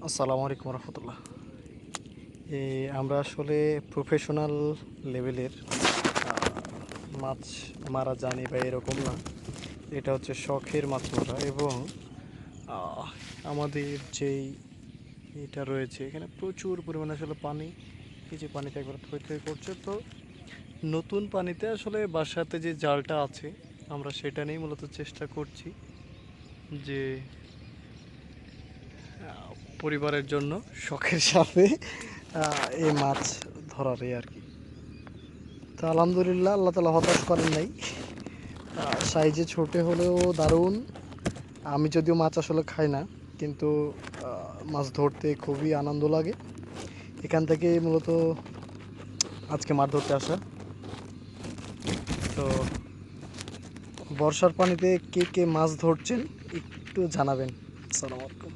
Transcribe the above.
আসসালামু আলাইকুম রহমতুল্লাহ। আমরা আসলে প্রফেশনাল লেভেলের মাছ মারা জানি বা এরকম না। এটা হচ্ছে শখের মাছ মারা এবং আহ, আমাদের যেই এটা রয়েছে এখানে প্রচুর পরিমাণে আসলে পানি। এই যে পানিতে একবার থই থই করছে, তো নতুন পানিতে আসলে বাসাতে যে জালটা আছে আমরা সেটা নিয়েই মূলত চেষ্টা করছি যে পরিবারের জন্য শখের সাথে এই মাছ ধরার এই আর কি। তো আলহামদুলিল্লাহ আল্লাহ তালা হতাশ করেন নাই। সাইজে ছোটে হলেও দারুণ। আমি যদিও মাছ আসলে খাই না, কিন্তু মাছ ধরতে খুবই আনন্দ লাগে। এখান থেকে মূলত আজকে মাছ ধরতে আসা। তো বর্ষার পানিতে কে কে মাছ ধরছেন একটু জানাবেন। আসসালামু আলাইকুম।